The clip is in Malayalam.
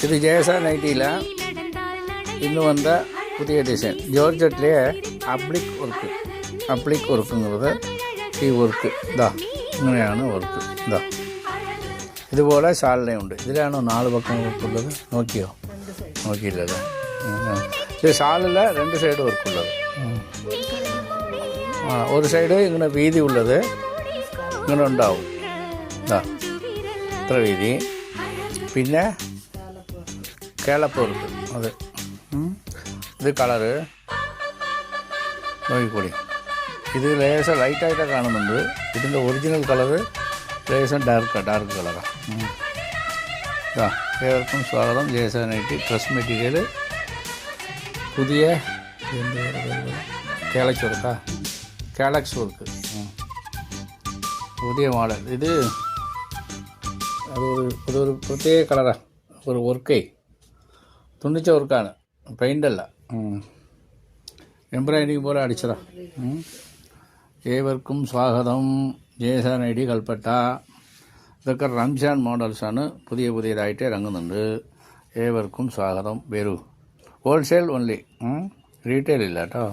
ഇത് ജേസ നൈറ്റിയില ഇന്ന് വന്ന പുതിയ ഡിസൈൻ ജോർജറ്റിലെ അപ്ലിക് വർക്കുള്ളത് ഈ വർക്ക് ഇതാ ഇങ്ങനെയാണ് വർക്ക് ഇതാ ഇതുപോലെ ഷാളിനെയുണ്ട്. ഇതിലാണോ 4 പക്കം വർക്കുള്ളത്? നോക്കിയില്ലല്ലേ? ഇത് ഷാളിൽ 2 സൈഡ് വർക്കുള്ളത്. ഒരു സൈഡ് ഇങ്ങനെ വീതി ഉള്ളത് ഇങ്ങനെ ഉണ്ടാവും. ഇതാ ഇത്ര വീതി. പിന്നെ കേളപ്പ് വർക്ക് അത് ഇത് കളറ് നോക്കിക്കൂടി. ഇത് ലേശം ലൈറ്റായിട്ടൊക്കെ കാണുന്നുണ്ട്. ഇതിൻ്റെ ഒറിജിനൽ കളറ് ലേശം ഡാർക്ക് കളറാണ്. ഏവർക്കും സ്വാഗതം. ജേസനായിട്ട് ഡ്രസ് മെറ്റീരിയൽ പുതിയ കാലക്സ് വർക്ക് പുതിയ മോഡൽ. ഇത് അതൊരു പ്രത്യേക കളറാണ്. ഒരു വർക്കേ തുണിച്ച വർക്കാണ്, പെയിൻ്റല്ല, എംബ്രോയിഡറിങ് പോലെ അടിച്ചതാ. ഏവർക്കും സ്വാഗതം. Jason I D Kalpetta. ഇതൊക്കെ റംസാൻ മോഡൽസാണ്, പുതിയതായിട്ട് ഇറങ്ങുന്നുണ്ട്. ഏവർക്കും സ്വാഗതം. വരൂ. ഹോൾസെയിൽ ഓൺലി, റീറ്റെയിൽ ഇല്ല കേട്ടോ.